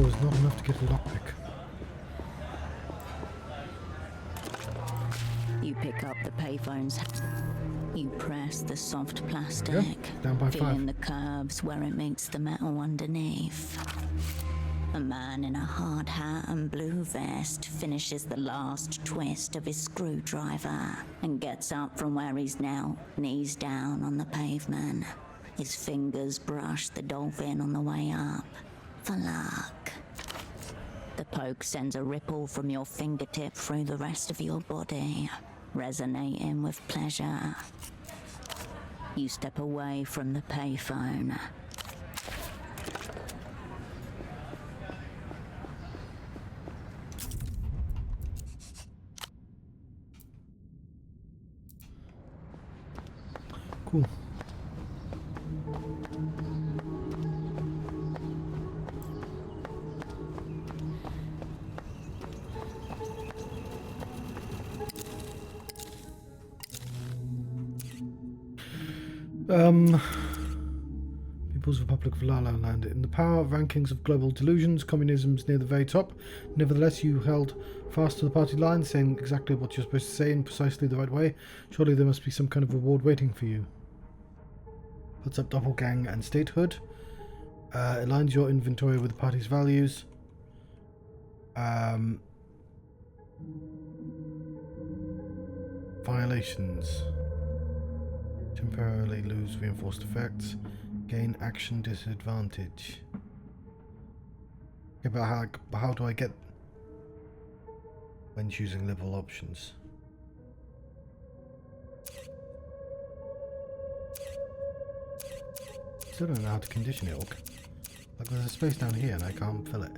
is not enough to get a lockpick. You pick up the payphone's. You press the soft plastic, down by feeling 5. the curves where it meets the metal underneath. A man in a hard hat and blue vest finishes the last twist of his screwdriver and gets up from where he's knelt, knees down on the pavement. His fingers brush the dolphin on the way up. For luck. The poke sends a ripple from your fingertip through the rest of your body, resonating with pleasure. You step away from the payphone. Cool. People's Republic of La La Land. In the power rankings of global delusions, communism's near the very top. Nevertheless, you held fast to the party line, saying exactly what you're supposed to say in precisely the right way. Surely there must be some kind of reward waiting for you. Puts up doppelgang and statehood. Aligns your inventory with the party's values. Violations. Temporarily lose reinforced effects. Gain action disadvantage. Okay, but how do I get when choosing level options? Still don't know how to condition it. Like there's a space down here and I can't fill it.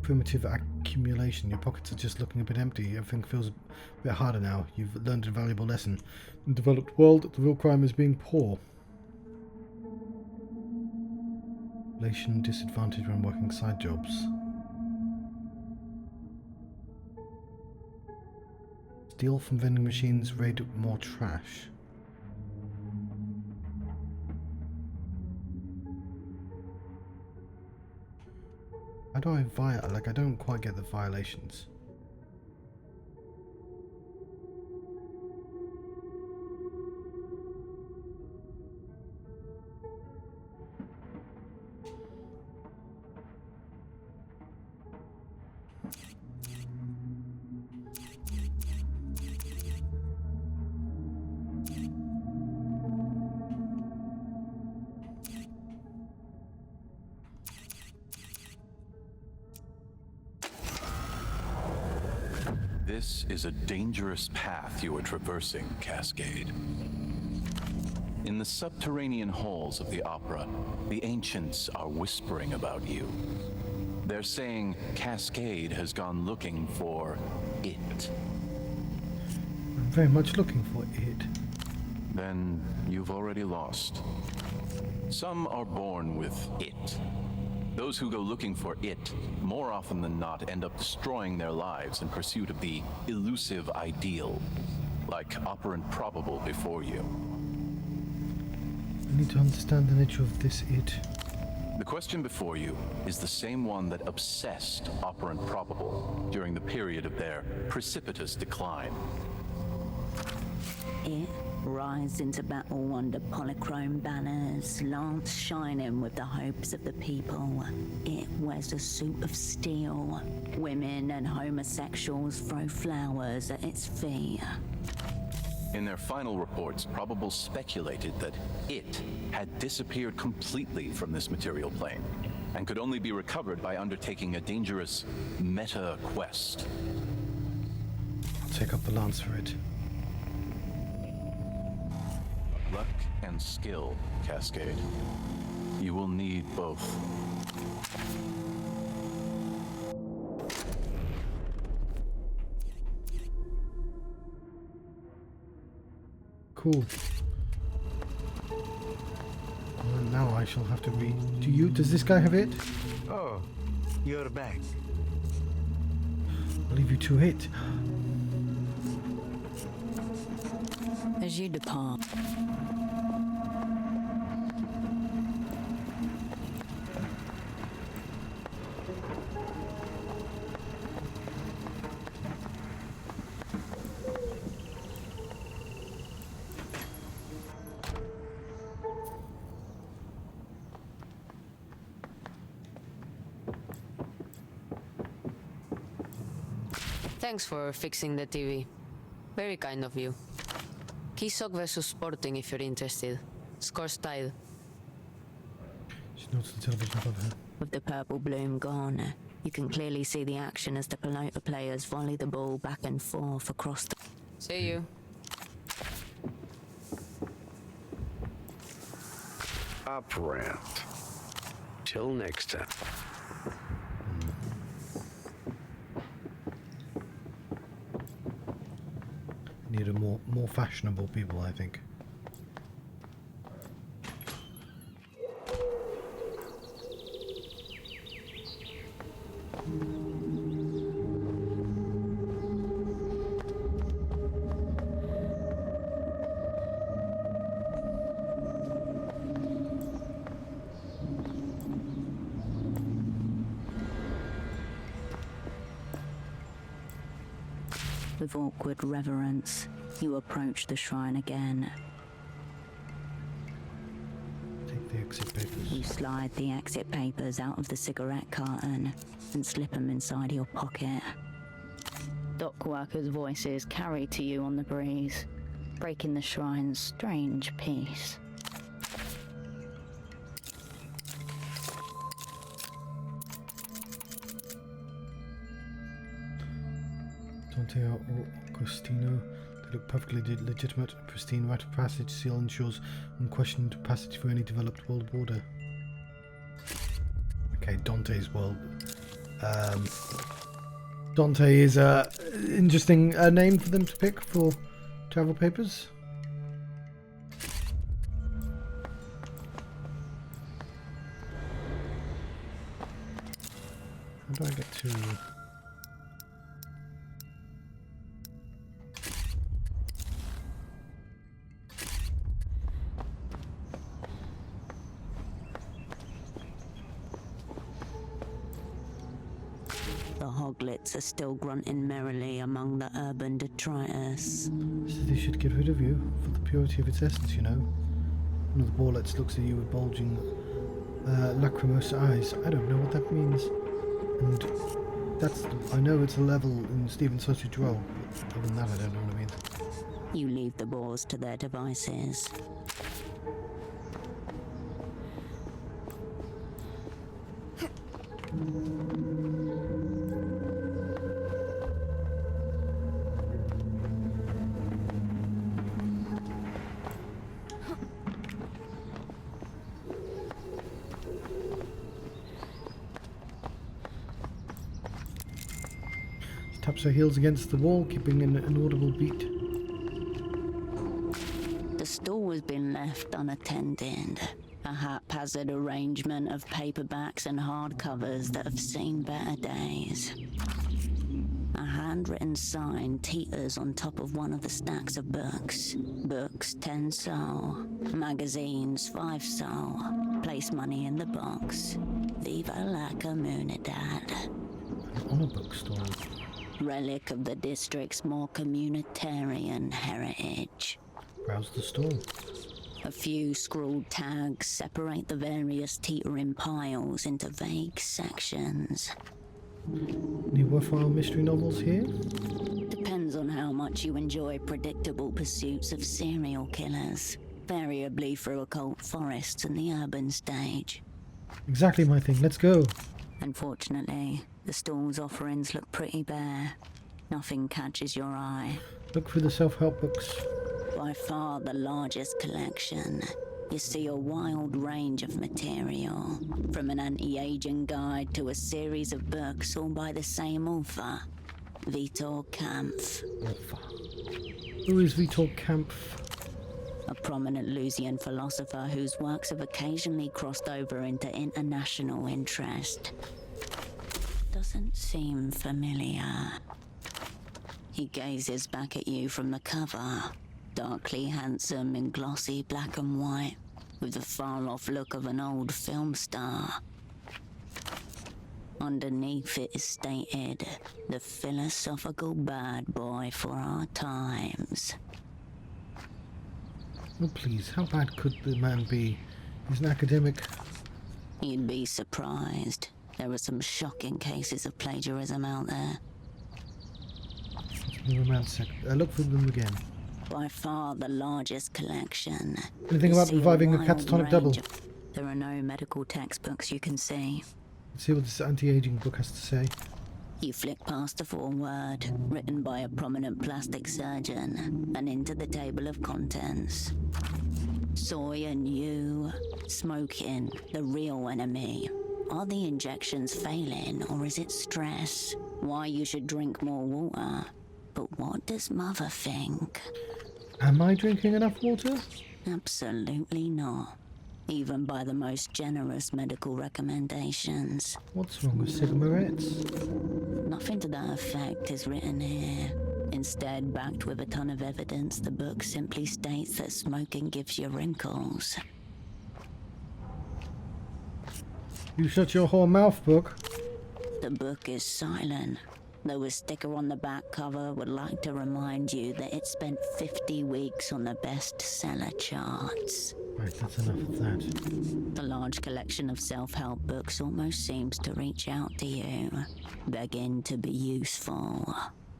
Primitive accumulation. Your pockets are just looking a bit empty. Everything feels a bit harder now. You've learned a valuable lesson. In the developed world, the real crime is being poor. Relation disadvantage when working side jobs. Steal from vending machines, raid more trash. How do I I don't quite get the violations. This is a dangerous path you are traversing, Cascade. In the subterranean halls of the opera, the ancients are whispering about you. They're saying Cascade has gone looking for it. I'm very much looking for it. Then you've already lost. Some are born with it. Those who go looking for it, more often than not, end up destroying their lives in pursuit of the elusive ideal, like operant probable before you. I need to understand the nature of this it. The question before you is the same one that obsessed operant probable during the period of their precipitous decline. It rides into battle under polychrome banners, lance shining with the hopes of the people. It wears a suit of steel. Women and homosexuals throw flowers at its feet. In their final reports, Probable speculated that it had disappeared completely from this material plane and could only be recovered by undertaking a dangerous meta-quest. I'll take up the lance for it. Luck and skill, Cascade. You will need both. Cool. Now I shall have to read. Does this guy have it? Oh, you're back. I'll leave you to it. As you depart, Thanks for fixing the TV. Very kind of you. Kisok versus Sporting if you're interested. Scores tied. She notes the television above her. With the purple bloom gone, you can clearly see the action as the Pelota players volley the ball back and forth across the... See you. Up ramp. Till next time. Need a more fashionable people, I think. With awkward reverence, you approach the shrine again. Take the exit papers. You slide the exit papers out of the cigarette carton and slip them inside your pocket. Dock workers' voices carry to you on the breeze, breaking the shrine's strange peace. Dante or Agostino, they look perfectly legitimate. Pristine rite of passage seal ensures unquestioned passage for any developed world border. Okay, Dante's world. Dante is a interesting name for them to pick for travel papers. How do I get to... The hoglets are still grunting merrily among the urban detritus. The city should get rid of you for the purity of its essence, you know. One of the Borlets looks at you with bulging, lachrymose eyes. I don't know what that means. And that's... I know it's a level in Stephen's sausage roll, but other than that I don't know what it means. You leave the boars to their devices. Taps her heels against the wall, keeping an audible beat. The stall has been left unattended. A haphazard arrangement of paperbacks and hardcovers that have seen better days. A handwritten sign teeters on top of one of the stacks of books. Books 10 sol, magazines 5 sol. Place money in the box. Viva la comunidad. An honour bookstore. Relic of the district's more communitarian heritage. Browse the store. A few scrawled tags separate the various teetering piles into vague sections. Any worthwhile mystery novels here? Depends on how much you enjoy predictable pursuits of serial killers, variably through occult forests and the urban stage. Exactly my thing, let's go. Unfortunately, the stall's offerings look pretty bare. Nothing catches your eye. Look through the self-help books. By far the largest collection, you see a wild range of material, from an anti-aging guide to a series of books all by the same author, Vitor Kampf. Who is Vitor Kampf? A prominent Lusian philosopher whose works have occasionally crossed over into international interest. Doesn't seem familiar. He gazes back at you from the cover, darkly handsome in glossy black and white, with the far-off look of an old film star. Underneath it is stated, the philosophical bad boy for our times. Oh please, how bad could the man be? He's an academic. You'd be surprised. There are some shocking cases of plagiarism out there. The romance section. Look for them again. By far the largest collection. Anything You about see reviving a wild catatonic double? range There are no medical textbooks you can see. Let's see what this anti-aging book has to say. You flick past the foreword, written by a prominent plastic surgeon, and into the table of contents. Soy and you, smoking, the real enemy. Are the injections failing, or is it stress? Why you should drink more water? But what does Mother think? Am I drinking enough water? Absolutely not. Even by the most generous medical recommendations. What's wrong with cigarettes? Nothing to that effect is written here. Instead, backed with a ton of evidence, the book simply states that smoking gives you wrinkles. You shut your whole mouth, book. The book is silent, though a sticker on the back cover would like to remind you that it spent 50 weeks on the bestseller charts. Right, that's enough of that. The large collection of self-help books almost seems to reach out to you, begging to be useful.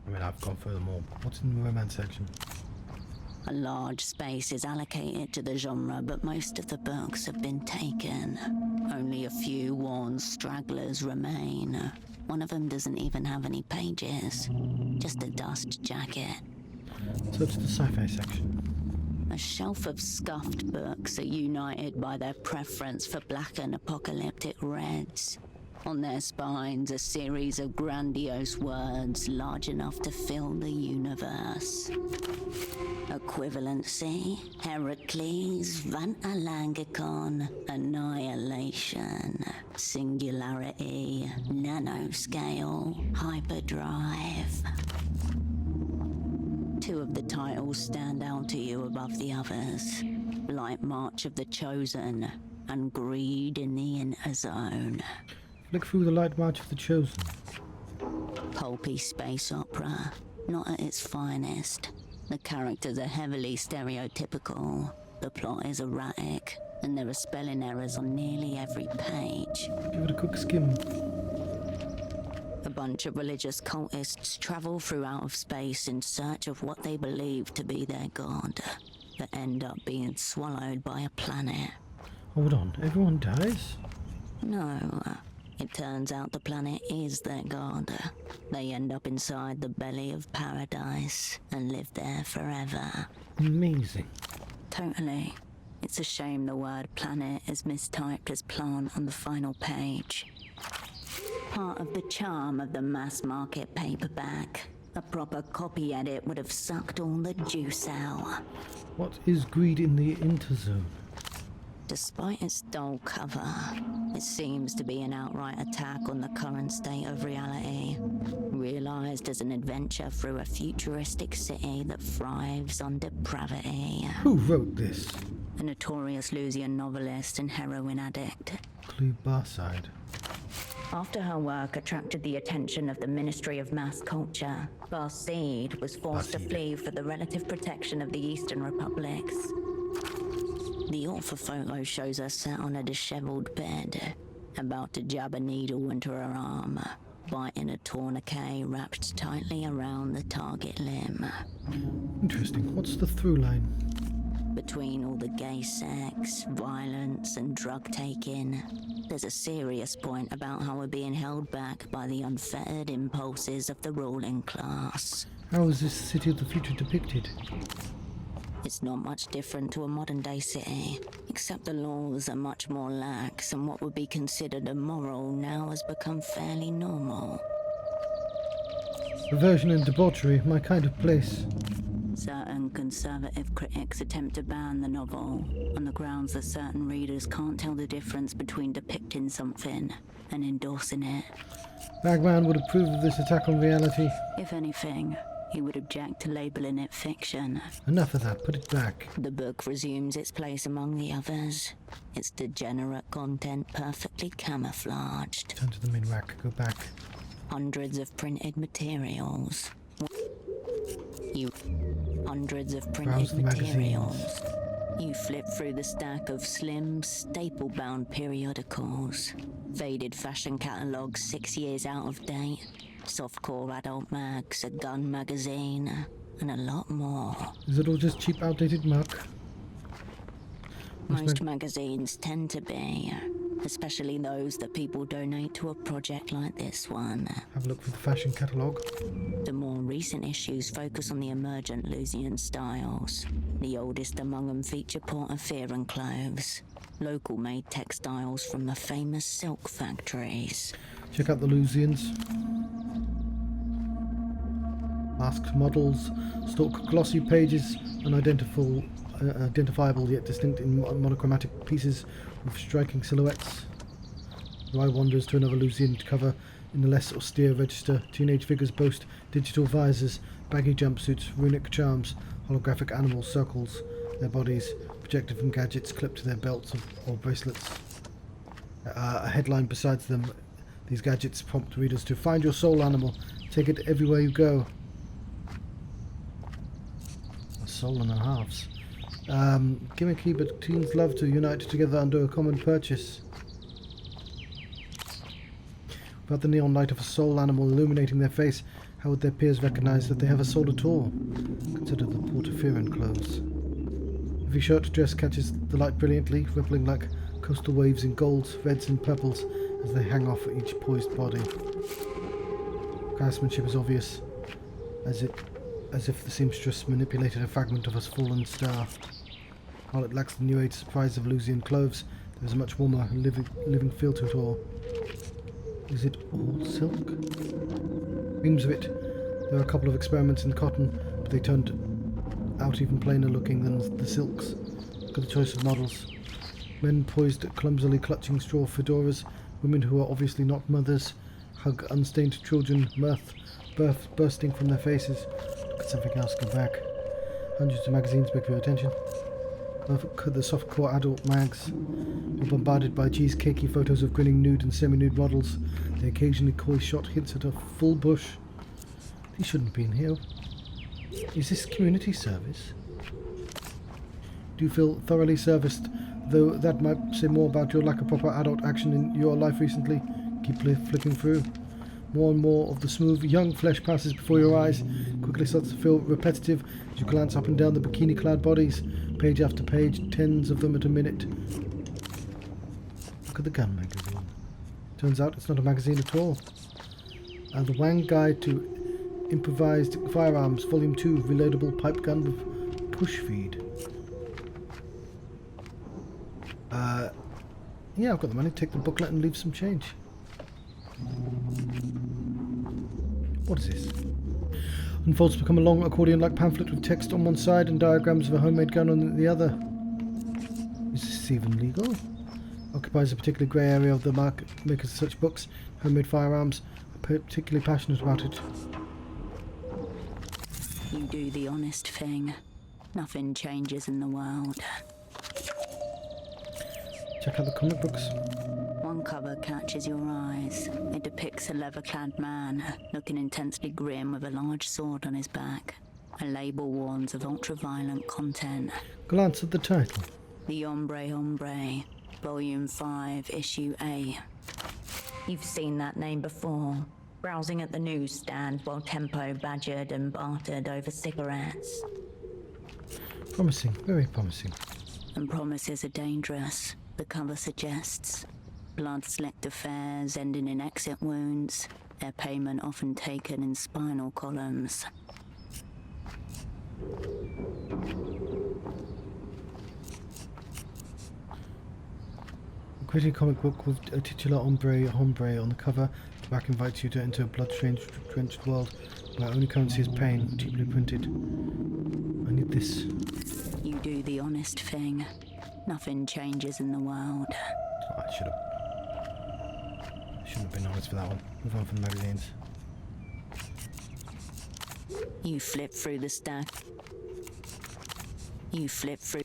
I mean, I've gone furthermore. What's in the romance section? A large space is allocated to the genre, but most of the books have been taken. Only a few worn stragglers remain. One of them doesn't even have any pages, just a dust jacket. So it's the sci-fi section. A shelf of scuffed books are united by their preference for black and apocalyptic reds. On their spines, a series of grandiose words large enough to fill the universe. Equivalency, Heracles, Vantalangicon, Annihilation, Singularity, Nanoscale, Hyperdrive. Two of the titles stand out to you above the others, like March of the Chosen and Greed in the Interzone. Flick through the Light March of the Chosen. Pulpy space opera, not at its finest. The characters are heavily stereotypical, the plot is erratic, and there are spelling errors on nearly every page. Give it a quick skim. A bunch of religious cultists travel through out of space in search of what they believe to be their god, but end up being swallowed by a planet. Hold on, everyone dies? No, it turns out the planet is their god. They end up inside the belly of paradise and live there forever. Amazing. Totally. It's a shame the word planet is mistyped as plant on the final page. Part of the charm of the mass market paperback. A proper copy edit would have sucked all the juice out. What is Greed in the Interzone? Despite its dull cover, it seems to be an outright attack on the current state of reality, realized as an adventure through a futuristic city that thrives on depravity. Who wrote this? A notorious Lusian novelist and heroin addict. Clue Barside. After her work attracted the attention of the Ministry of Mass Culture, Barseed was forced to Barseed. flee for the relative protection of the Eastern Republics. The author photo shows her sat on a disheveled bed, about to jab a needle into her arm, biting a tourniquet wrapped tightly around the target limb. Interesting. What's the through line? Between all the gay sex, violence, and drug taking, there's a serious point about how we're being held back by the unfettered impulses of the ruling class. How is this city of the future depicted? It's not much different to a modern-day city, except the laws are much more lax, and what would be considered immoral now has become fairly normal. Perversion and debauchery, my kind of place. Certain conservative critics attempt to ban the novel, on the grounds that certain readers can't tell the difference between depicting something and endorsing it. Bagman would approve of this attack on reality. If anything, he would object to labeling it fiction. Enough of that, put it back. The book resumes its place among the others, its degenerate content perfectly camouflaged. Turn to the main rack, go back. Hundreds of printed materials. Hundreds of Browse printed the magazines. materials. You flip through the stack of slim, staple-bound periodicals, faded fashion catalogues 6 years out of date, softcore adult mags, a gun magazine, and a lot more. Is it all just cheap, outdated muck? Most magazines tend to be, especially those that people donate to a project like this one. Have a look for the fashion catalogue. The more recent issues focus on the emergent Lusian styles. The oldest among them feature Portaferan clothes, local-made textiles from the famous silk factories. Check out the Lusians. Masked models stalk glossy pages, identifiable yet distinct in monochromatic pieces with striking silhouettes. Your eye wanders to another Lusian cover in the less austere register. Teenage figures boast digital visors, baggy jumpsuits, runic charms, holographic animal circles their bodies, projected from gadgets clipped to their belts or bracelets. A headline besides them. These gadgets prompt readers to find your soul animal, take it everywhere you go. A soul and a halves. Gimmicky, but teens love to unite together under a common purchase. Without the neon light of a soul animal illuminating their face, how would their peers recognize that they have a soul at all? Consider the Portaferan clothes. Every shirt dress catches the light brilliantly, rippling like coastal waves in golds, reds and purples as they hang off each poised body. Craftsmanship is obvious, as if the seamstress manipulated a fragment of a fallen star. While it lacks the new age surprise of Lusian clothes, there is a much warmer and living feel to it all. Is it all silk? Reams of it. There are a couple of experiments in cotton, but they turned out even plainer looking than the silks. Look at the choice of models. Men poised clumsily clutching straw fedoras, women who are obviously not mothers, hug unstained children, mirth bursting from their faces. Look at something else, go back. Hundreds of magazines beg for your attention. Look at the softcore adult mags. You're bombarded by cheesecakey photos of grinning nude and semi-nude models. The occasionally coy shot hints at a full bush. These shouldn't be in here. Is this community service? Do you feel thoroughly serviced, though that might say more about your lack of proper adult action in your life recently? Keep flicking through. More and more of the smooth, young flesh passes before your eyes. Quickly starts to feel repetitive as you glance up and down the bikini-clad bodies, page after page, tens of them at a minute. Look at the gun magazine. Turns out it's not a magazine at all. The Wang Guide to Improvised Firearms, Volume 2, reloadable pipe gun with push feed. Yeah, I've got the money. Take the booklet and leave some change. What is this? Unfolds to become a long accordion-like pamphlet with text on one side and diagrams of a homemade gun on the other. Is this even legal? Occupies a particularly grey area of the market makers of such books. Homemade firearms are particularly passionate about it. You do the honest thing. Nothing changes in the world. Check out the comic books. One cover catches your eyes. It depicts a leather-clad man, looking intensely grim with a large sword on his back. A label warns of ultra-violent content. Glance at the title. The Hombre, Volume 5, Issue A. You've seen that name before, browsing at the newsstand while Tempo badgered and bartered over cigarettes. Promising, very promising. And promises are dangerous, the cover suggests. Blood-slicked affairs ending in exit wounds, their payment often taken in spinal columns. A gritty comic book with a titular hombre on the cover. The back invites you to enter a blood-drenched world where only currency is pain, cheaply printed. I need this. You do the honest thing. Nothing changes in the world. Oh, I shouldn't have been honest for that one. Move on from the magazines. You flip through the stack. You flip through.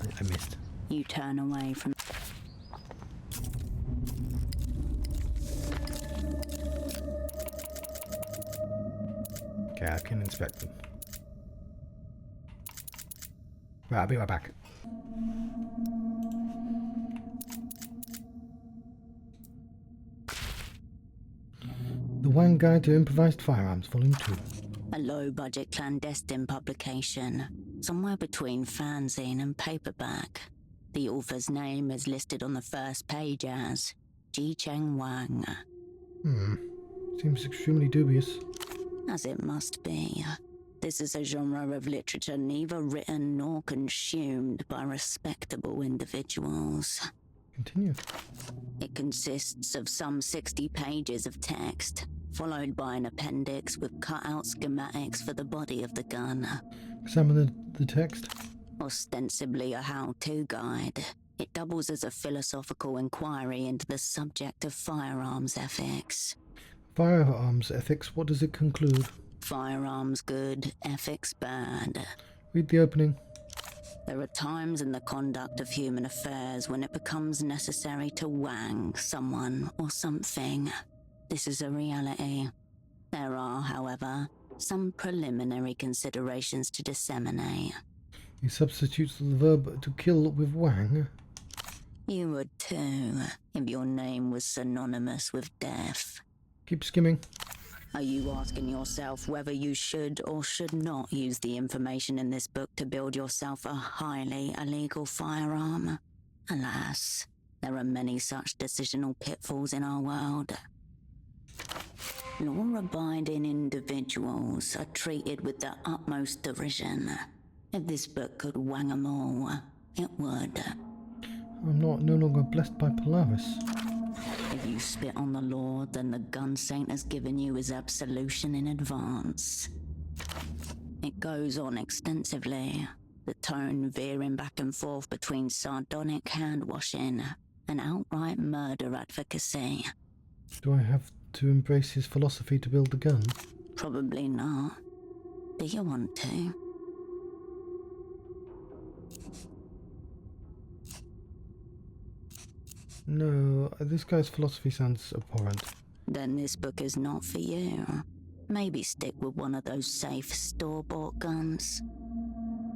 I missed. You turn away from. Okay, I can inspect them. Right, I'll be right back. The Wang Guide to Improvised Firearms, Volume 2. A low-budget clandestine publication, somewhere between fanzine and paperback. The author's name is listed on the first page as Ji Cheng Wang. Seems extremely dubious. As it must be. This is a genre of literature neither written nor consumed by respectable individuals. Continue. It consists of some 60 pages of text, followed by an appendix with cut-out schematics for the body of the gun. Examine the text. Ostensibly a how-to guide, it doubles as a philosophical inquiry into the subject of firearms ethics. Firearms ethics, what does it conclude? Firearms good, ethics bad. Read the opening. There are times in the conduct of human affairs when it becomes necessary to wang someone or something. This is a reality. There are, however, some preliminary considerations to disseminate. He substitutes the verb to kill with wang. You would too, if your name was synonymous with death. Keep skimming. Are you asking yourself whether you should or should not use the information in this book to build yourself a highly illegal firearm? Alas, there are many such decisional pitfalls in our world. Law-abiding individuals are treated with the utmost derision. If this book could wang 'em all, it would. I'm no longer blessed by Polaris. If you spit on the law, then the gun saint has given you his absolution in advance. It goes on extensively, the tone veering back and forth between sardonic hand-washing and outright murder advocacy. Do I have to embrace his philosophy to build the gun? Probably not. Do you want to? No, this guy's philosophy sounds abhorrent. Then this book is not for you. Maybe stick with one of those safe store-bought guns.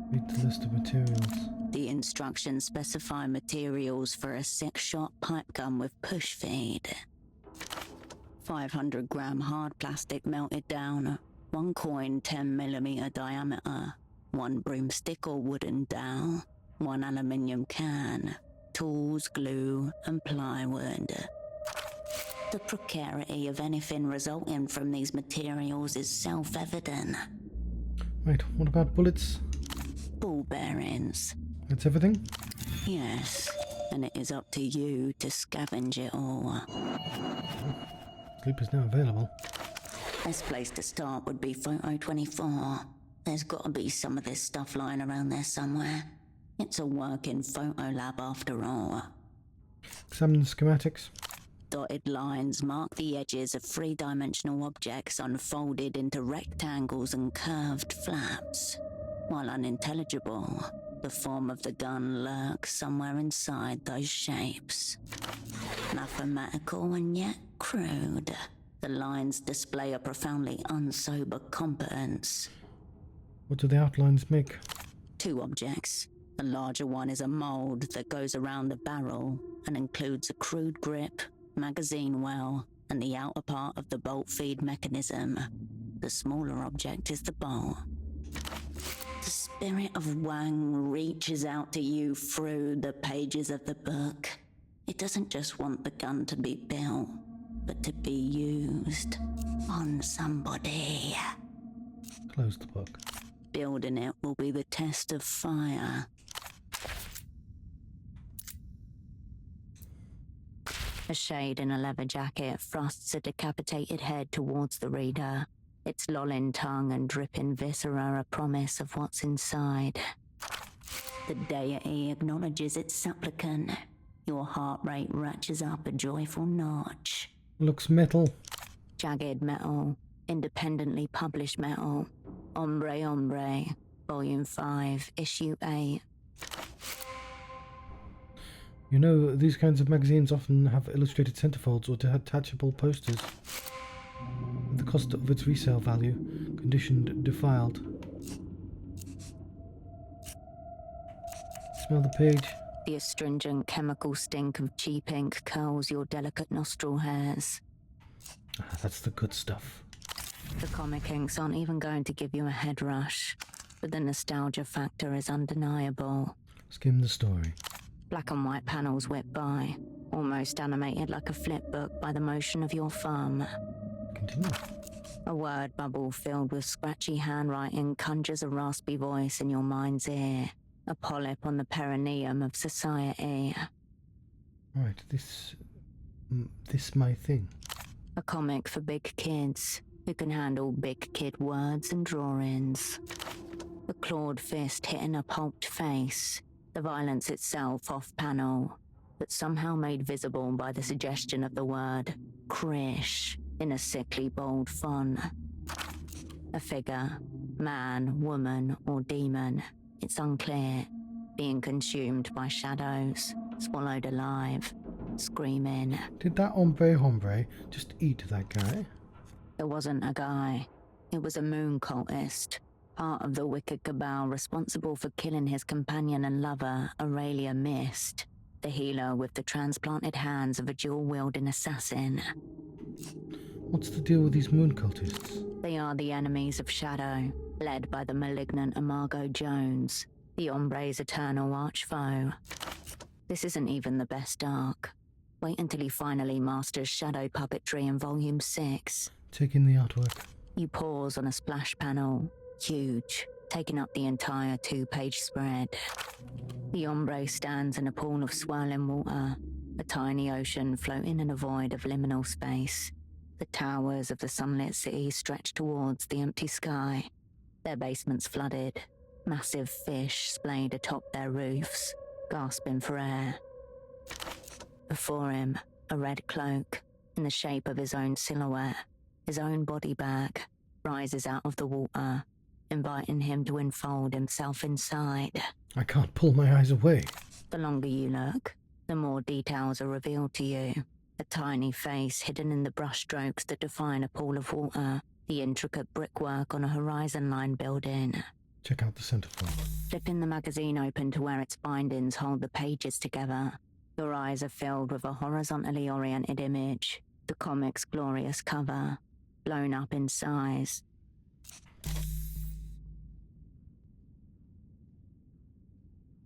Read the list of materials. The instructions specify materials for a 6-shot pipe gun with push feed. 500-gram hard plastic melted down, 1 coin 10mm diameter, 1 broomstick or wooden dowel, 1 aluminium can, tools, glue, and plywood. The precarity of anything resulting from these materials is self-evident. Wait, what about bullets? Ball bearings. That's everything? Yes, and it is up to you to scavenge it all. Sleep is now available. Best place to start would be Photo 24. There's got to be some of this stuff lying around there somewhere. It's a working photo lab after all. Examine the schematics. Dotted lines mark the edges of 3-dimensional objects unfolded into rectangles and curved flaps. While unintelligible, the form of the gun lurks somewhere inside those shapes. Mathematical and yet crude, the lines display a profoundly unsober competence. What do the outlines make? 2 objects. The larger one is a mold that goes around the barrel and includes a crude grip, magazine well, and the outer part of the bolt feed mechanism. The smaller object is the bolt. The spirit of Wang reaches out to you through the pages of the book. It doesn't just want the gun to be built, but to be used on somebody. Close the book. Building it will be the test of fire. A shade in a leather jacket thrusts a decapitated head towards the reader, its lolling tongue and dripping viscera a promise of what's inside. The deity acknowledges its supplicant. Your heart rate ratchets up a joyful notch. Looks metal. Jagged metal, independently published metal. Hombre Hombre, Volume 5, Issue 8. You know, these kinds of magazines often have illustrated centerfolds or detachable posters. The cost of its resale value, conditioned defiled. Smell the page. The astringent chemical stink of cheap ink curls your delicate nostril hairs. Ah, that's the good stuff. The comic inks aren't even going to give you a head rush, but the nostalgia factor is undeniable. Skim the story. Black and white panels whip by, almost animated like a flip book by the motion of your thumb. Continue. A word bubble filled with scratchy handwriting conjures a raspy voice in your mind's ear, a polyp on the perineum of society. Right, this my thing. A comic for big kids who can handle big kid words and drawings. The clawed fist hitting a pulped face, the violence itself off panel, but somehow made visible by the suggestion of the word Krish in a sickly bold font. A figure, man, woman, or demon, it's unclear, being consumed by shadows, swallowed alive, screaming. Did that hombre just eat that guy? It wasn't a guy. It was a moon cultist, part of the wicked cabal responsible for killing his companion and lover, Aurelia Mist, the healer with the transplanted hands of a dual-wielding assassin. What's the deal with these moon cultists? They are the enemies of Shadow, led by the malignant Imago Jones, the Hombre's eternal arch-foe. This isn't even the best arc. Wait until he finally masters shadow puppetry in Volume 6. Take in the artwork. You pause on a splash panel, huge, taking up the entire 2-page spread. The Hombre stands in a pool of swirling water, a tiny ocean floating in a void of liminal space. The towers of the sunlit city stretch towards the empty sky. Their basements flooded, massive fish splayed atop their roofs, gasping for air. Before him, a red cloak, in the shape of his own silhouette, his own body bag, rises out of the water, inviting him to enfold himself inside. I can't pull my eyes away. The longer you look, the more details are revealed to you. A tiny face hidden in the brushstrokes that define a pool of water, the intricate brickwork on a horizon line building. Check out the centerfold. Flipping the magazine open to where its bindings hold the pages together, your eyes are filled with a horizontally oriented image, the comic's glorious cover, blown up in size.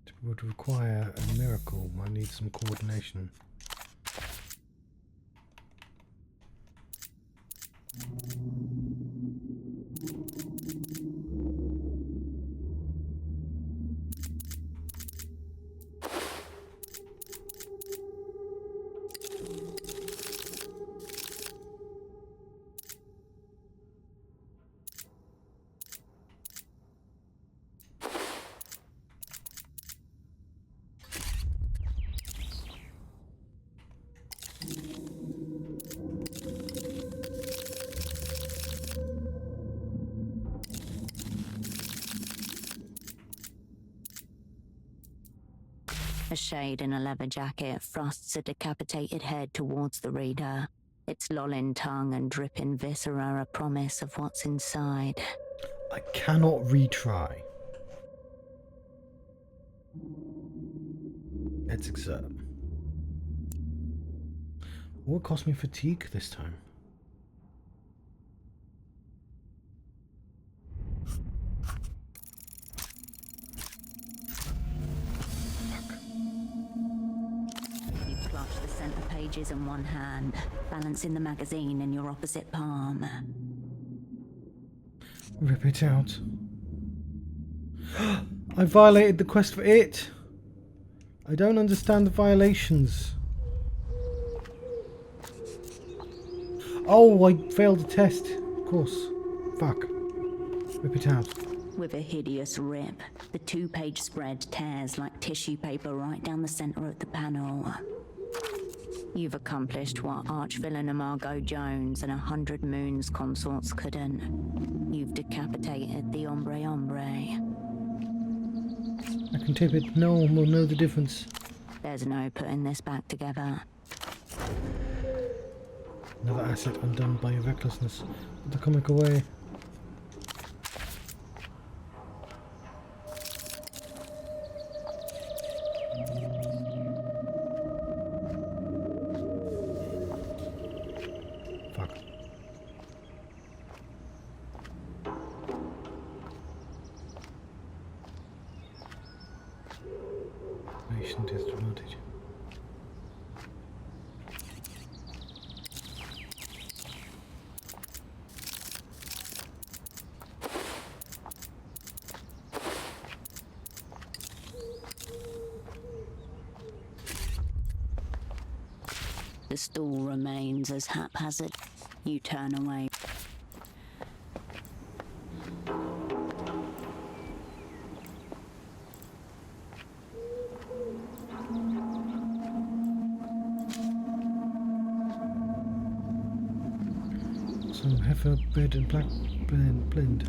It would require a miracle. I need some coordination. A shade in a leather jacket thrusts a decapitated head towards the reader, its lolling tongue and dripping viscera a promise of what's inside. I cannot retry. Let's exert. What cost me fatigue this time? You clutch the center pages in one hand, balancing the magazine in your opposite palm. Rip it out. I violated the quest for it. I don't understand the violations. Oh, I failed the test. Of course. Fuck. Rip it out. With a hideous rip, the 2-page spread tears like tissue paper right down the center of the panel. You've accomplished what arch-villain Imago Jones and 100 Moons consorts couldn't. You've decapitated the Hombre. I can tape it. No one will know the difference. There's no putting this back together. Another asset undone by your recklessness. Put the comic away. Navigation disadvantage. The stool remains as haphazard. You turn away. Some heifer bed and black blend.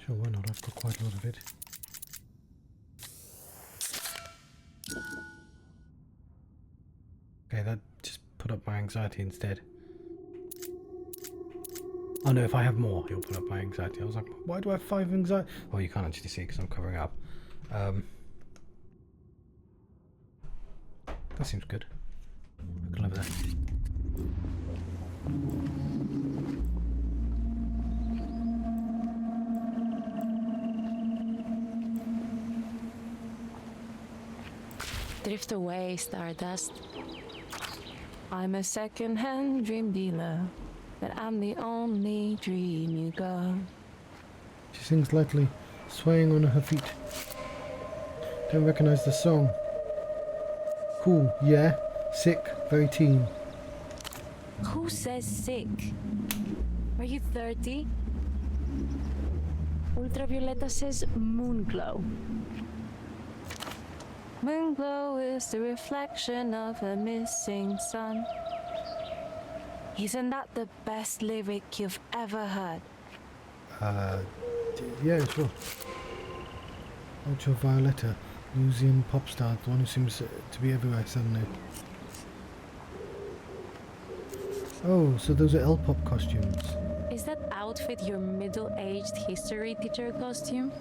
Sure, why not? I've got quite a lot of it. Okay, that just put up my anxiety instead. Oh no, if I have more, it'll put up my anxiety. I was like, why do I have 5 anxiety? Well, you can't actually see because I'm covering up. That seems good. Look over there. Drift away, Stardust. I'm a second-hand dream dealer, but I'm the only dream you got. She sings lightly, swaying on her feet. Don't recognize the song. Cool, yeah. Sick, very teen. Who says sick? Are you 30? Ultra Violetta says moonglow. Moonglow is the reflection of a missing sun. Isn't that the best lyric you've ever heard? Yeah, sure. Ultra Violetta, museum pop star, the one who seems to be everywhere suddenly. Oh, so those are L-pop costumes. Is that outfit your middle-aged history teacher costume?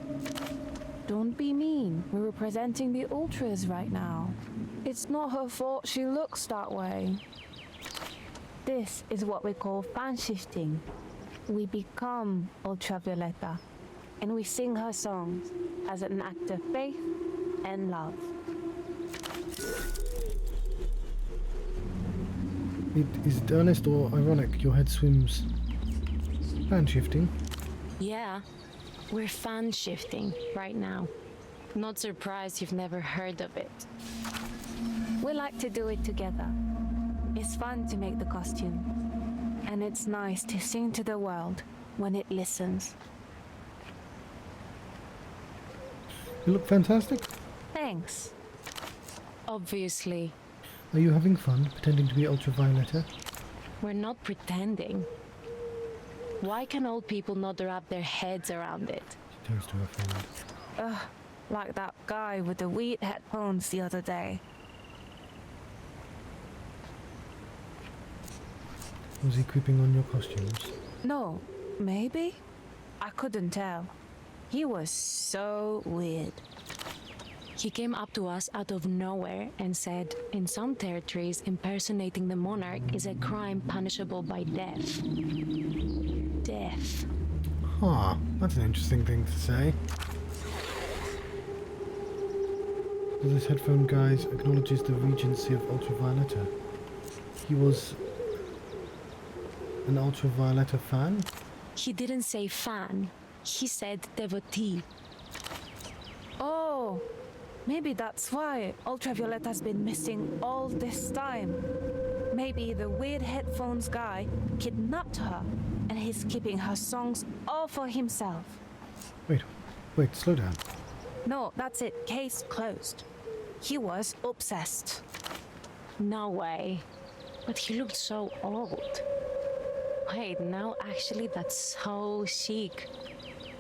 Don't be mean. We're representing the Ultras right now. It's not her fault she looks that way. This is what we call fan shifting. We become Ultra Violetta, and we sing her songs as an act of faith and love. Is it earnest or ironic? Your head swims. Fan shifting. Yeah, we're fan shifting right now. Not surprised you've never heard of it. We like to do it together. It's fun to make the costume. And it's nice to sing to the world when it listens. You look fantastic. Thanks. Obviously, Are you having fun pretending to be Ultra Violetta? we're not pretending. Why can old people not wrap their heads around it? She turns to her friend. Ugh, like that guy with the weird headphones the other day. Was he creeping on your costumes? No, maybe? I couldn't tell. He was so weird. He came up to us out of nowhere and said, in some territories, impersonating the monarch is a crime punishable by death. Death. Huh, that's an interesting thing to say. So this headphone guy acknowledges the regency of Ultra Violetta. He was an Ultra Violetta fan? He didn't say fan. He said devotee. Oh, maybe that's why Ultra Violetta's been missing all this time. Maybe the weird headphones guy kidnapped her and he's keeping her songs all for himself. Wait, slow down. No, that's it. Case closed. He was obsessed. No way. But he looked so old. Wait, no, actually, that's so chic.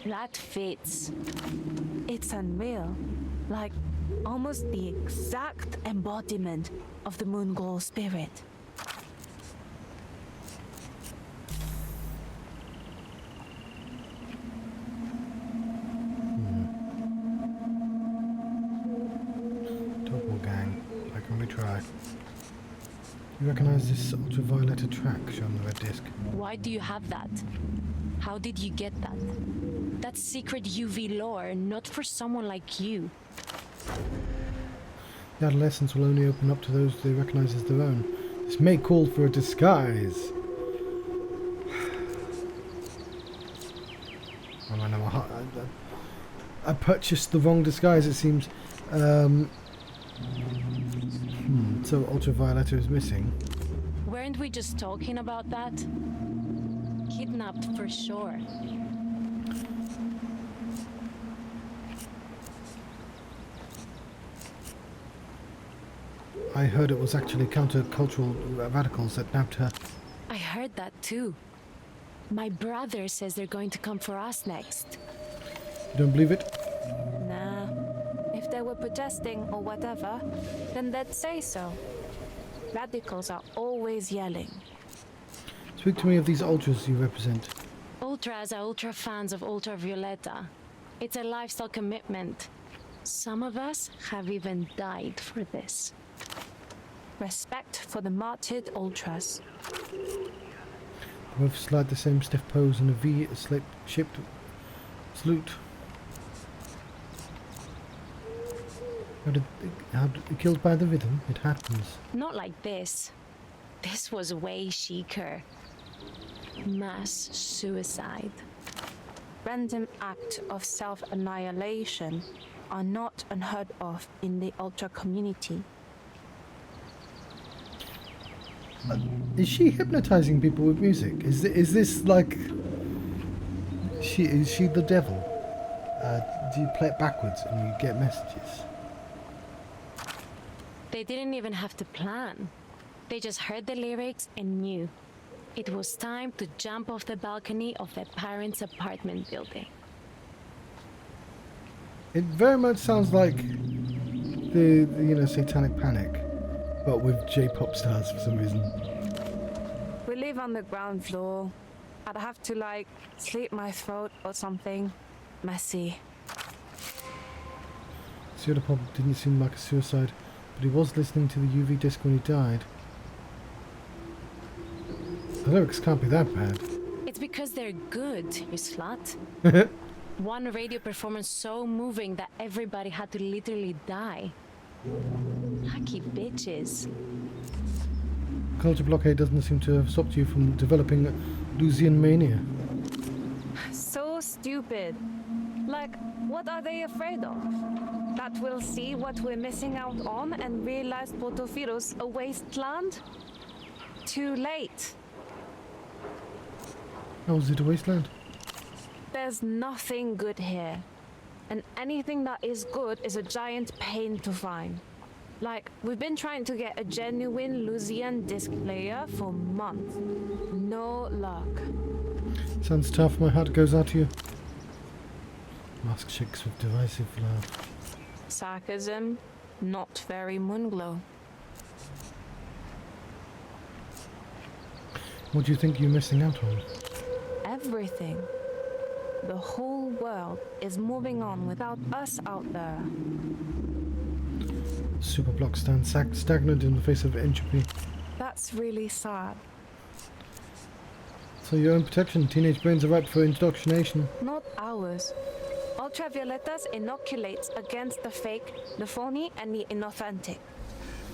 That fits. It's unreal. Like, almost the exact embodiment of the Moonglow spirit. Doppelgang. Like when we try. You recognize this Ultra Violetta track shown on the red disc? Why do you have that? How did you get that? That's secret UV lore, not for someone like you. The adolescence will only open up to those they recognize as their own. This may call for a disguise. Oh man, I purchased the wrong disguise, it seems. So Ultra Violetta is missing. Weren't we just talking about that? Kidnapped for sure. I heard it was actually counter-cultural radicals that nabbed her. I heard that too. My brother says they're going to come for us next. You don't believe it? Nah. If they were protesting or whatever, then they'd say so. Radicals are always yelling. Speak to me of these ultras you represent. Ultras are ultra fans of Ultra Violetta. It's a lifestyle commitment. Some of us have even died for this. Respect for the martyred ultras. Both slide the same stiff pose in a V-shaped salute. How killed by the rhythm? It happens. Not like this. This was way chicer. Mass suicide. Random act of self-annihilation are not unheard of in the ultra community. Is she hypnotizing people with music? Is this like... Is she the devil? Do you play it backwards and you get messages? They didn't even have to plan. They just heard the lyrics and knew. It was time to jump off the balcony of their parents' apartment building. It very much sounds like the Satanic Panic, but with J-pop stars for some reason. We live on the ground floor. I'd have to, like, slit my throat or something. Messy. Pseudopop didn't seem like a suicide, but he was listening to the UV disc when he died. The lyrics can't be that bad. It's because they're good, you slut. One radio performance so moving that everybody had to literally die. Lucky bitches. Culture blockade doesn't seem to have stopped you from developing Lucian mania. So stupid. Like, what are they afraid of? That we'll see what we're missing out on and realize Portofiero's a wasteland? Too late. Oh, is it a wasteland? There's nothing good here. And anything that is good is a giant pain to find. Like, we've been trying to get a genuine Lucian disc player for months. No luck. Sounds tough, my heart goes out to you. Mask shakes with derisive laugh. Sarcasm, not very Moonglow. What do you think you're missing out on? Everything. The whole world is moving on without us out there. Superblock stands stagnant in the face of entropy. That's really sad. So your own protection, teenage brains are ripe for indoctrination. Not ours. Ultra Violetta's inoculates against the fake, the phony, and the inauthentic.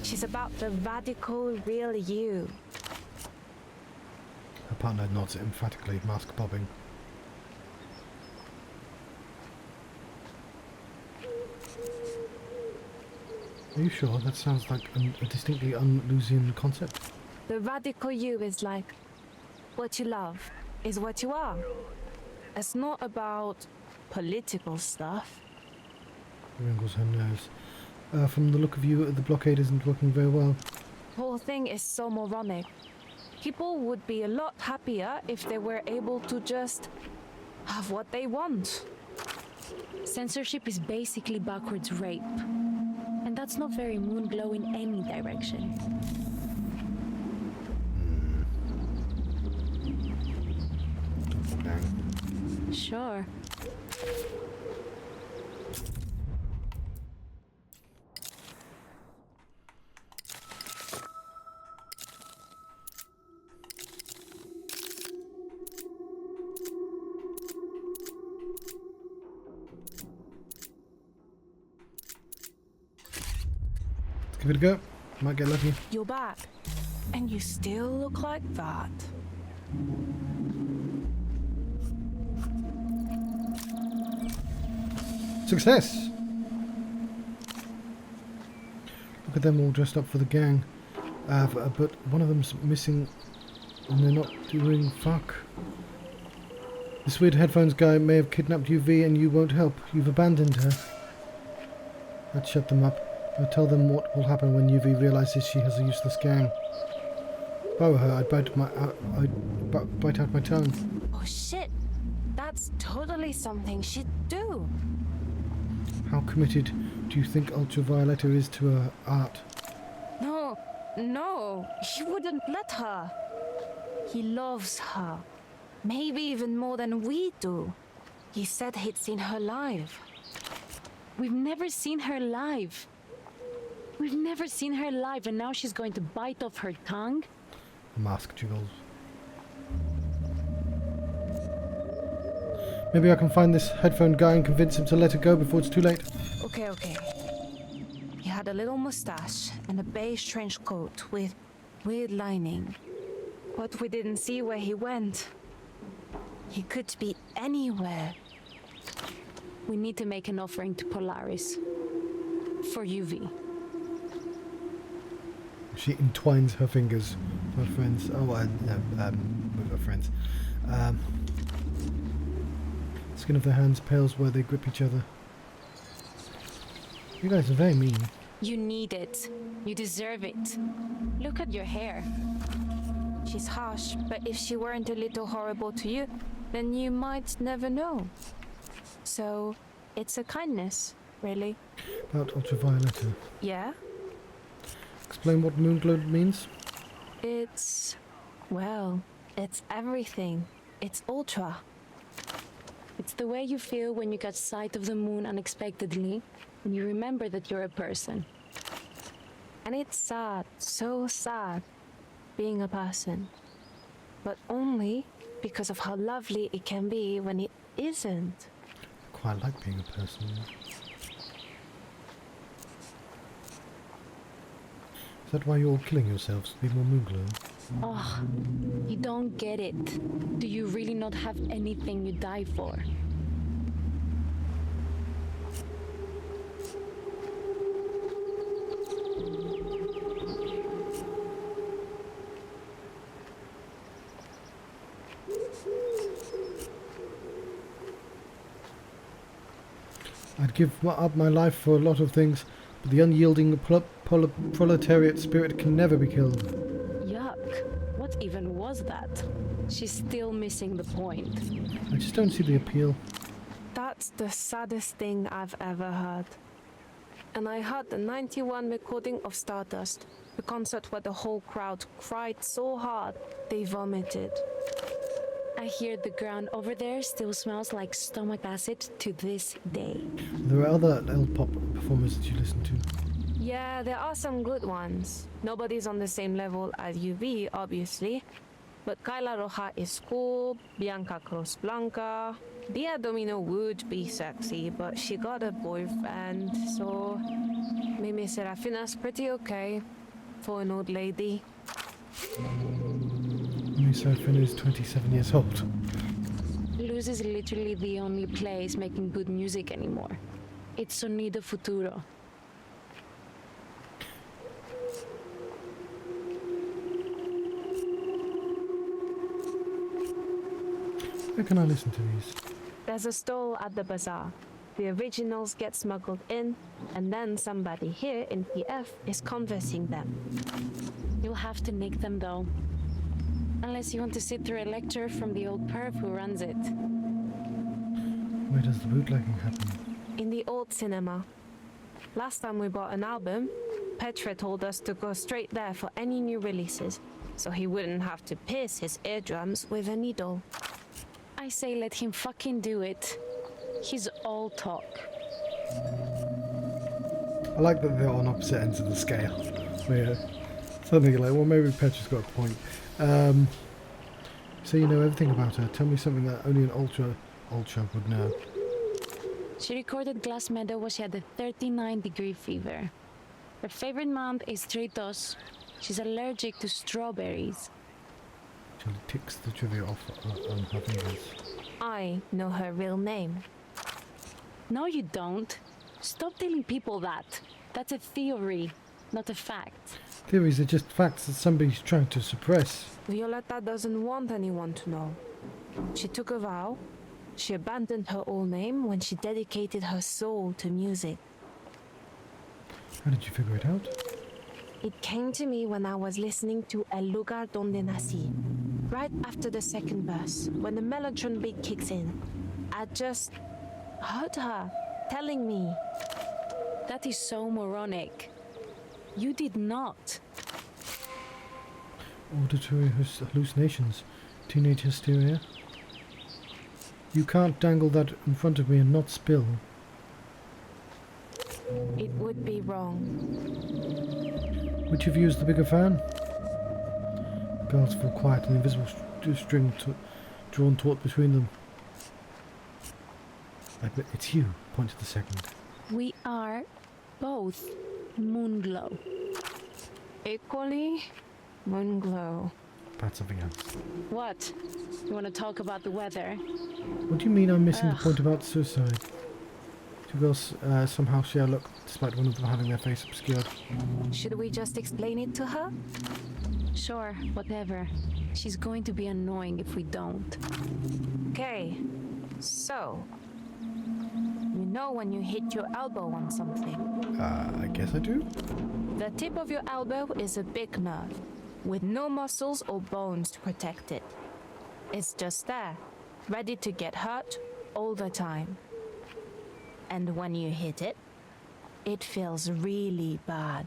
She's about the radical real you. Her partner nods emphatically, mask bobbing. Are you sure? That sounds like a distinctly un-Lucian concept. The radical you is like, what you love is what you are. It's not about political stuff. Wrinkles her nose. From the look of you, the blockade isn't working very well. Whole thing is so moronic. People would be a lot happier if they were able to just have what they want. Censorship is basically backwards rape. And that's not very Moonglow in any direction. Sure. Give it a go. Might get lucky. You're back. And you still look like that. Success! Look at them all dressed up for the gang. But one of them's missing and they're not doing fuck. This weird headphones guy may have kidnapped UV and you won't help. You've abandoned her. Let's shut them up. I'll tell them what will happen when UV realizes she has a useless gang. Borrow her, I'd bite out my tongue. Oh shit! That's totally something she'd do. How committed do you think Ultra Violetta is to her art? No, he wouldn't let her. He loves her. Maybe even more than we do. He said he'd seen her live. We've never seen her live. We've never seen her live, and now she's going to bite off her tongue? The mask jiggles. Maybe I can find this headphone guy and convince him to let her go before it's too late. Okay. He had a little mustache and a beige trench coat with weird lining. But we didn't see where he went. He could be anywhere. We need to make an offering to Polaris. For UV. She entwines her fingers with her friends. With her friends. Skin of their hands pales where they grip each other. You guys are very mean. You need it. You deserve it. Look at your hair. She's harsh, but if she weren't a little horrible to you, then you might never know. So, it's a kindness, really. About Ultra Violetta. Yeah? Explain what Moonglow means? It's everything. It's Ultra. It's the way you feel when you get sight of the moon unexpectedly, and you remember that you're a person. And it's sad, so sad, being a person. But only because of how lovely it can be when it isn't. I quite like being a person. Is that why you're all killing yourselves to be more Moonglow? Oh, you don't get it. Do you really not have anything you die for? I'd give up my life for a lot of things, but the unyielding proletariat spirit can never be killed. Yuck. What even was that? She's still missing the point. I just don't see the appeal. That's the saddest thing I've ever heard. And I heard the 91 recording of Stardust, the concert where the whole crowd cried so hard they vomited. I hear the ground over there still smells like stomach acid to this day. There are other L-pop performers that you listen to. Yeah, there are some good ones. Nobody's on the same level as UV, obviously. But Kyla Roja is cool, Bianca Cruz Blanca. Dia Domino would be sexy, but she got a boyfriend, so Mimi Serafina's pretty okay for an old lady. Mimi Serafina is 27 years old. Luz is literally the only place making good music anymore. It's Sonido Futuro. Where can I listen to these? There's a stall at the bazaar. The originals get smuggled in, and then somebody here in PF is conversing them. You'll have to nick them though. Unless you want to sit through a lecture from the old perv who runs it. Where does the bootlegging happen? In the old cinema. Last time we bought an album, Petra told us to go straight there for any new releases, so he wouldn't have to pierce his eardrums with a needle. I say let him fucking do it. He's all talk. I like that they're on opposite ends of the scale. Where suddenly you're like, well, maybe Petra's got a point. So you know everything about her. Tell me something that only an ultra would know. She recorded Glass Meadow when she had a 39-degree fever. Her favorite month is Tritos. She's allergic to strawberries. She ticks the trivia off on her fingers. I know her real name. No, you don't. Stop telling people that. That's a theory, not a fact. Theories are just facts that somebody's trying to suppress. Violetta doesn't want anyone to know. She took a vow. She abandoned her old name when she dedicated her soul to music. How did you figure it out? It came to me when I was listening to El Lugar Donde Nací. Right after the second verse, when the mellotron beat kicks in. I just heard her telling me. That is so moronic. You did not. Auditory hallucinations. Teenage hysteria. You can't dangle that in front of me and not spill. It would be wrong. Which of you is the bigger fan? Girls feel quiet and the invisible string drawn taut between them. I bet it's you. Point to the second. We are both Moonglow. Equally, Moonglow. That's something else. What? You want to talk about the weather? What do you mean I'm missing the point about suicide? Two girls somehow share a look, despite one of them having their face obscured. Should we just explain it to her? Sure, whatever. She's going to be annoying if we don't. Okay, so... You know when you hit your elbow on something. I guess I do. The tip of your elbow is a big nerve, with no muscles or bones to protect it. It's just there, ready to get hurt all the time. And when you hit it, it feels really bad.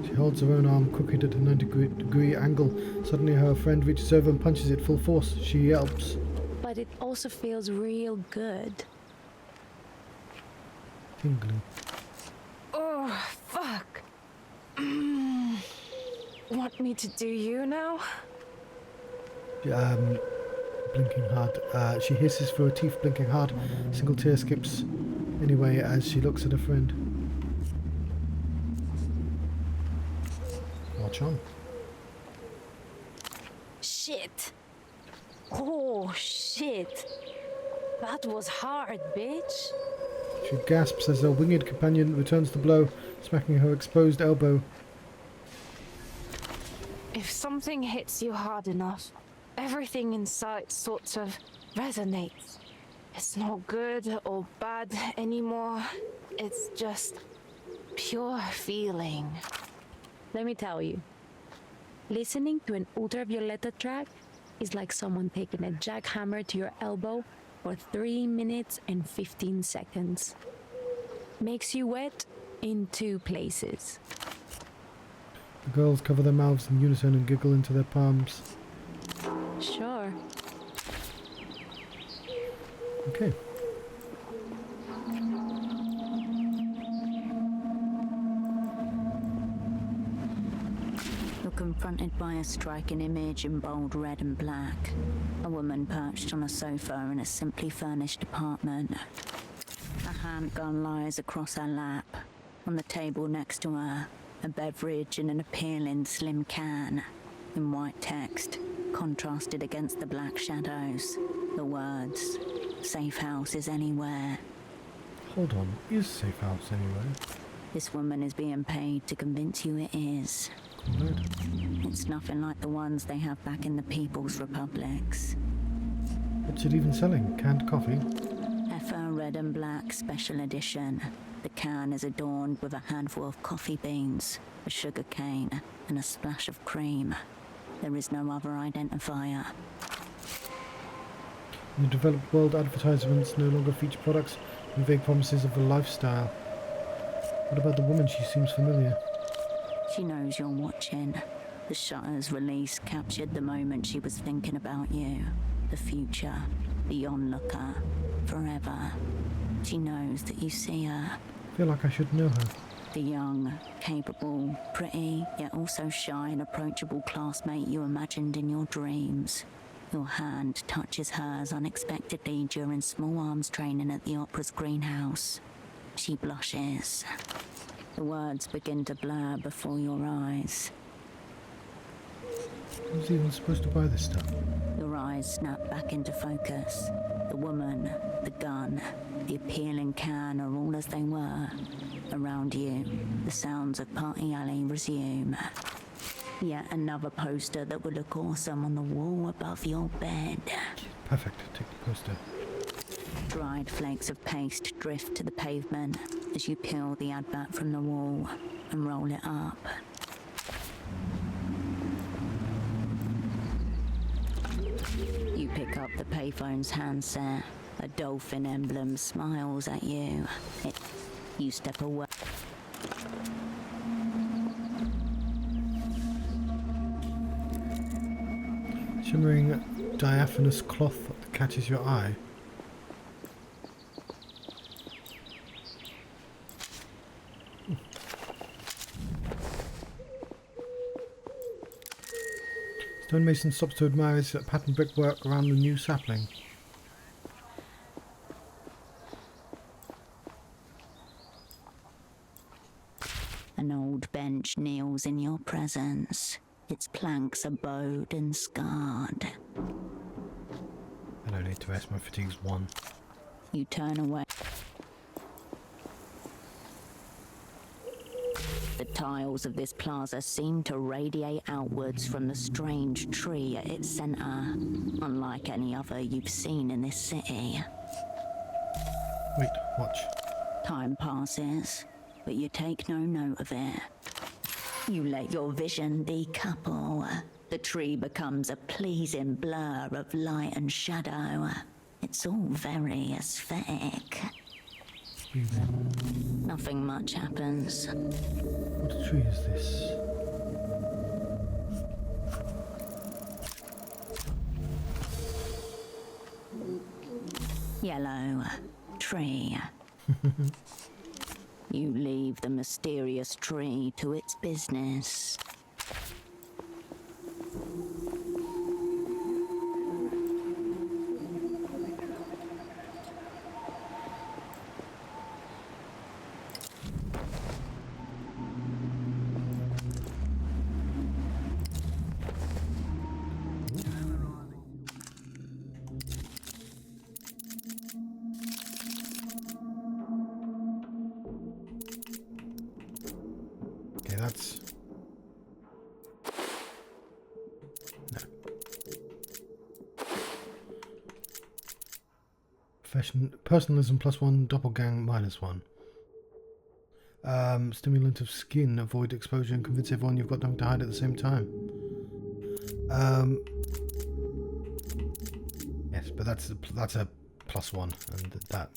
She holds her own arm crooked at a 90-degree angle. Suddenly her friend reaches over and punches it full force. She yelps. But it also feels real good. Tingly. Oh, fuck. Want me to do you now? Blinking hard. She hisses through her teeth, blinking hard. A single tear skips anyway as she looks at her friend. Watch on. Shit. Oh, shit. That was hard, bitch. She gasps as her winged companion returns the blow, smacking her exposed elbow. If something hits you hard enough, everything inside sort of resonates. It's not good or bad anymore. It's just pure feeling. Let me tell you. Listening to an Ultra Violetta track is like someone taking a jackhammer to your elbow for 3 minutes and 15 seconds. Makes you wet in 2 places. The girls cover their mouths in unison and giggle into their palms. Sure. Okay. You're confronted by a striking image in bold red and black. A woman perched on a sofa in a simply furnished apartment. A handgun lies across her lap. On the table next to her, a beverage in an appealing slim can. In white text, contrasted against the black shadows, the words, "Safe house is anywhere." Hold on. Is safe house anywhere? This woman is being paid to convince you it is. Right. It's nothing like the ones they have back in the People's Republics. What's it even selling? Canned coffee? FR Red and Black Special Edition. The can is adorned with a handful of coffee beans, a sugar cane, and a splash of cream. There is no other identifier. In the developed world, advertisements no longer feature products and vague promises of a lifestyle. What about the woman? She seems familiar. She knows you're watching. The shutters release captured the moment she was thinking about you. The future, the onlooker, forever. She knows that you see her. I feel like I should know her. The young, capable, pretty, yet also shy and approachable classmate you imagined in your dreams. Your hand touches hers unexpectedly during small arms training at the opera's greenhouse. She blushes. The words begin to blur before your eyes. Who's even supposed to buy this stuff? Your eyes snap back into focus. The woman, the gun, the appealing can are all as they were. Around you, the sounds of Party Alley resume. Yet another poster that would look awesome on the wall above your bed. Perfect. Take the poster. Dried flakes of paste drift to the pavement as you peel the advert from the wall and roll it up. You pick up the payphone's handset. A dolphin emblem smiles at you. You step away. Shimmering diaphanous cloth that catches your eye. Stonemason stops to admire his patterned brickwork around the new sapling. An old bench kneels in your presence. Its planks are bowed and scarred. I don't need to rest, my fatigue's 1. You turn away. The tiles of this plaza seem to radiate outwards from the strange tree at its center, unlike any other you've seen in this city. Wait, watch. Time passes, but you take no note of it. You let your vision decouple. The tree becomes a pleasing blur of light and shadow. It's all very aesthetic. Nothing much happens. What tree is this? Yellow tree. You leave the mysterious tree to its business. Okay, that's... No. Personalism +1, doppelgang -1. Stimulant of skin, avoid exposure and convince everyone you've got nothing to hide at the same time. Yes, but that's a +1, and that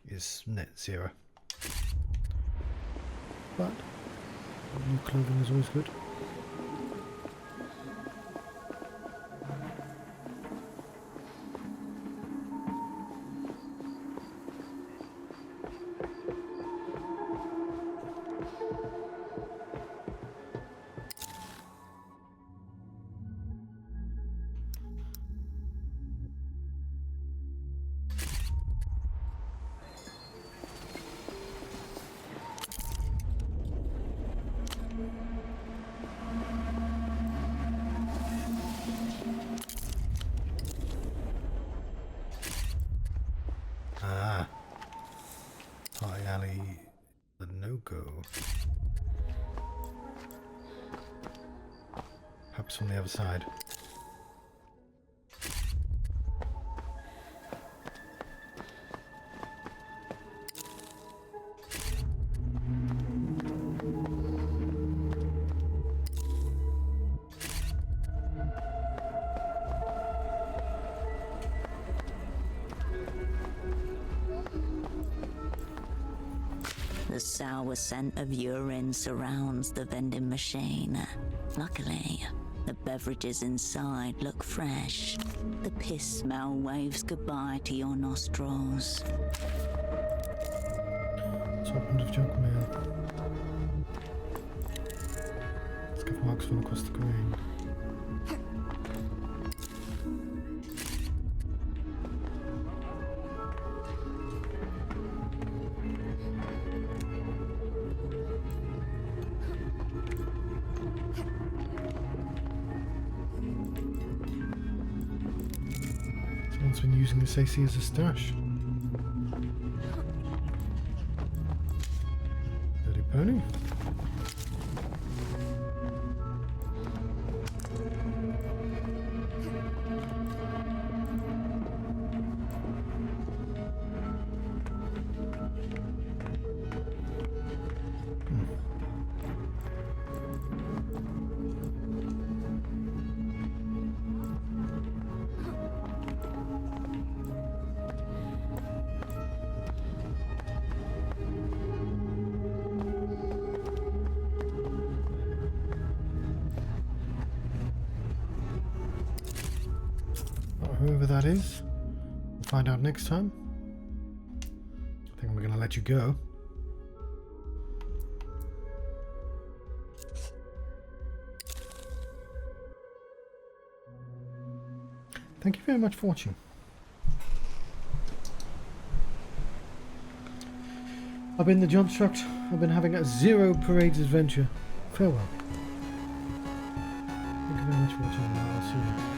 is net 0. But new clothing is always good. Party Alley, the no-go. Perhaps from the other side. The sour scent of urine surrounds the vending machine. Luckily, the beverages inside look fresh. The piss smell waves goodbye to your nostrils. It's opened of junk mail. Scuff marks from across the grain. Someone's been using this AC as a stash. Dirty pony. Whoever that is, we'll find out next time. I think we're going to let you go. Thank you very much for watching. I've been the John Struct. I've been having a Zero Parades adventure. Farewell. Thank you very much for watching. I'll see you.